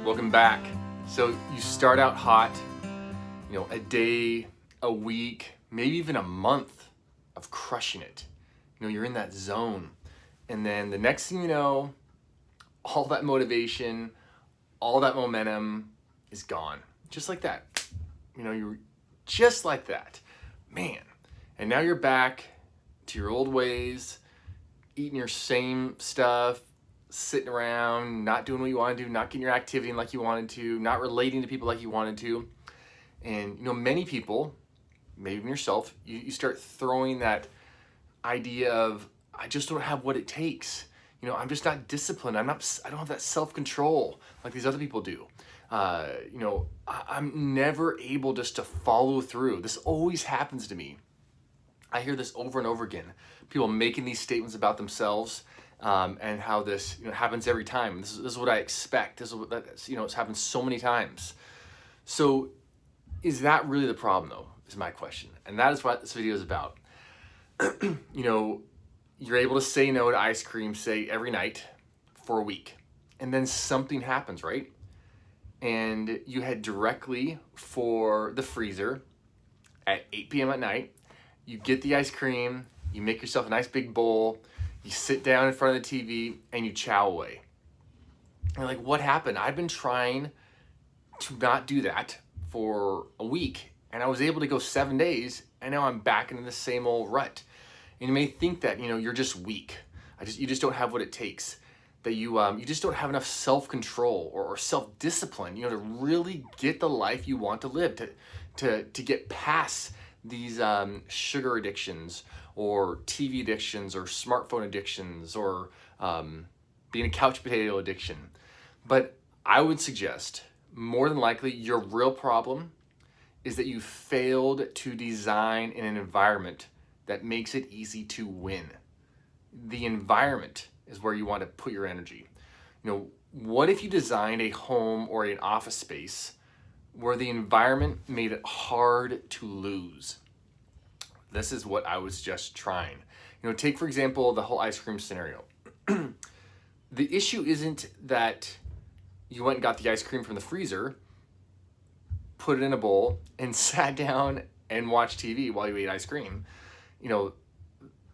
welcome back. So you start out hot, a day, a week, maybe even a month of crushing it. You're in that zone. And then the next thing you know, all that motivation, all that momentum is gone. Just like that. You're just like that. Man. And now you're back to your old ways, eating your same stuff, sitting around, not doing what you want to do, not getting your activity in like you wanted to, not relating to people like you wanted to. And many people, maybe even yourself, you start throwing that idea of, I just don't have what it takes. I'm just not disciplined. I don't have that self-control like these other people do. I'm never able just to follow through. This always happens to me. I hear this over and over again. People making these statements about themselves, and how this happens every time. This is what I expect. This is what it's happened so many times. So, is that really the problem, though? Is my question, and that is what this video is about. You're able to say no to ice cream, say every night for a week, and then something happens, right? And you head directly for the freezer at 8 p.m. at night. You get the ice cream. You make yourself a nice big bowl. You sit down in front of the TV and you chow away. And you're like, what happened? I've been trying to not do that for a week, and I was able to go 7 days, and now I'm back into the same old rut. And you may think that you're just weak. You just don't have what it takes. That you just don't have enough self-control or self-discipline, to really get the life you want to live, to get past these sugar addictions or TV addictions or smartphone addictions or being a couch potato addiction. But I would suggest, more than likely, your real problem is that you failed to design an environment that makes it easy to win. The environment is where you want to put your energy. What if you designed a home or an office space where the environment made it hard to lose? This is what I was just trying. Take, for example, the whole ice cream scenario. The issue isn't that you went and got the ice cream from the freezer, put it in a bowl, and sat down and watched TV while you ate ice cream.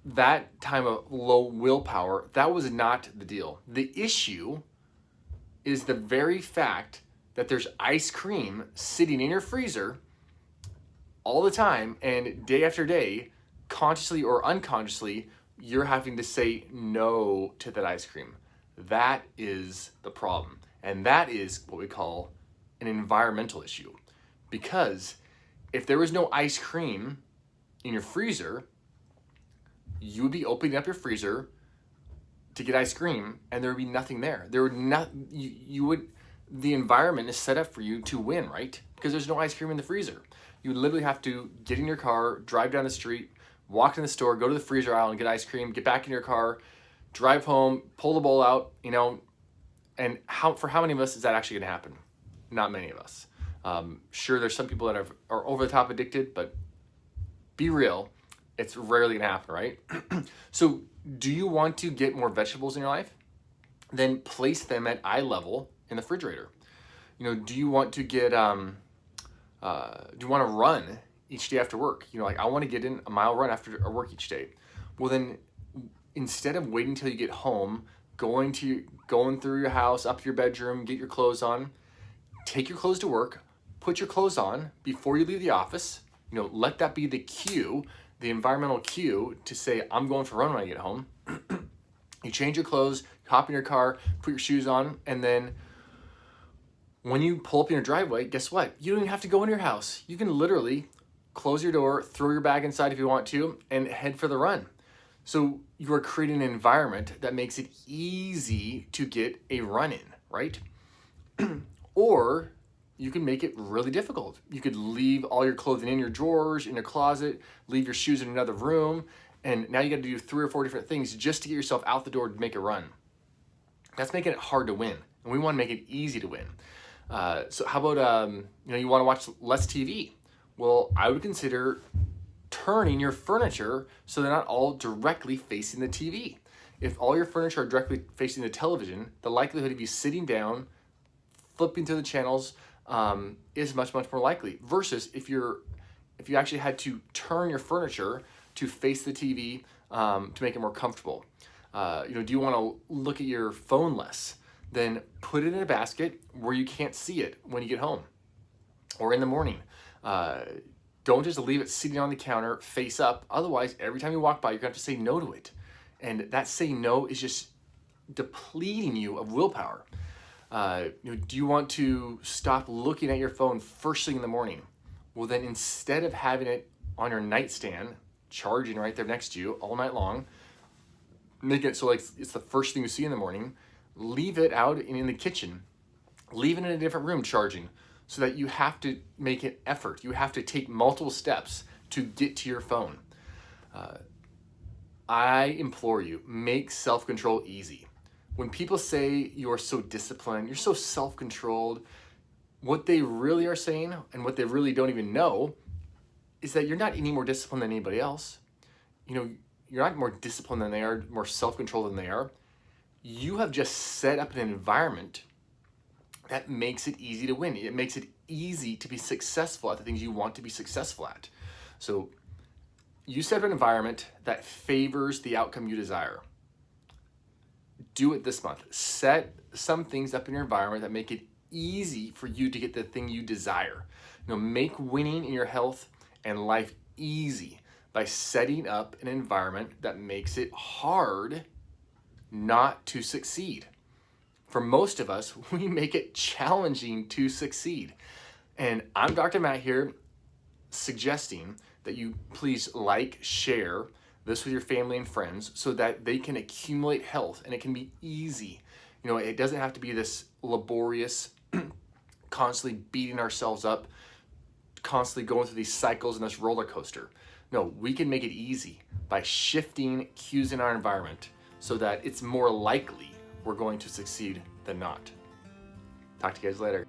That time of low willpower, that was not the deal. The issue is the very fact that there's ice cream sitting in your freezer all the time, and day after day, consciously or unconsciously, you're having to say no to that ice cream. That is the problem. And that is what we call an environmental issue. Because if there was no ice cream in your freezer, you would be opening up your freezer to get ice cream, and there would be nothing there. The environment is set up for you to win, right? Because there's no ice cream in the freezer. You would literally have to get in your car, drive down the street, walk in the store, go to the freezer aisle and get ice cream, get back in your car, drive home, pull the bowl out, and for how many of us is that actually gonna happen? Not many of us. Sure, there's some people that are over the top addicted, but be real, it's rarely gonna happen, right? So do you want to get more vegetables in your life? Then place them at eye level in the refrigerator. Do you want to get, do you want to run each day after work? I want to get in a mile run after work each day. Well, then instead of waiting until you get home, going through your house, up to your bedroom, get your clothes on, take your clothes to work, put your clothes on before you leave the office. Let that be the cue, the environmental cue to say, I'm going for a run when I get home. You change your clothes, hop in your car, put your shoes on, and then when you pull up in your driveway, guess what? You don't even have to go into your house. You can literally close your door, throw your bag inside if you want to, and head for the run. So you are creating an environment that makes it easy to get a run in, right? Or you can make it really difficult. You could leave all your clothing in your drawers, in your closet, leave your shoes in another room, and now you got to do 3 or 4 different things just to get yourself out the door to make a run. That's making it hard to win, and we want to make it easy to win. So how about, you want to watch less TV? Well, I would consider turning your furniture so they're not all directly facing the TV. If all your furniture are directly facing the television, the likelihood of you sitting down flipping through the channels is much more likely. Versus if you actually had to turn your furniture to face the TV to make it more comfortable. Do you want to look at your phone less? Then put it in a basket where you can't see it when you get home or in the morning. Don't just leave it sitting on the counter face up. Otherwise, every time you walk by, you're gonna have to say no to it. And that say no is just depleting you of willpower. Do you want to stop looking at your phone first thing in the morning? Well, then instead of having it on your nightstand, charging right there next to you all night long, make it so like it's the first thing you see in the morning, leave it out in the kitchen, leave it in a different room charging, so that you have to make an effort. You have to take multiple steps to get to your phone. I implore you, make self-control easy. When people say you're so disciplined, you're so self-controlled, what they really are saying and what they really don't even know is that you're not any more disciplined than anybody else. You're not more disciplined than they are, more self-controlled than they are. You have just set up an environment that makes it easy to win. It makes it easy to be successful at the things you want to be successful at. So you set up an environment that favors the outcome you desire. Do it this month. Set some things up in your environment that make it easy for you to get the thing you desire. Make winning in your health and life easy by setting up an environment that makes it hard not to succeed. For most of us, we make it challenging to succeed. And I'm Dr. Matt here, suggesting that you please share this with your family and friends so that they can accumulate health and it can be easy. It doesn't have to be this laborious, constantly beating ourselves up, constantly going through these cycles and this roller coaster. No, we can make it easy by shifting cues in our environment so that it's more likely we're going to succeed than not. Talk to you guys later.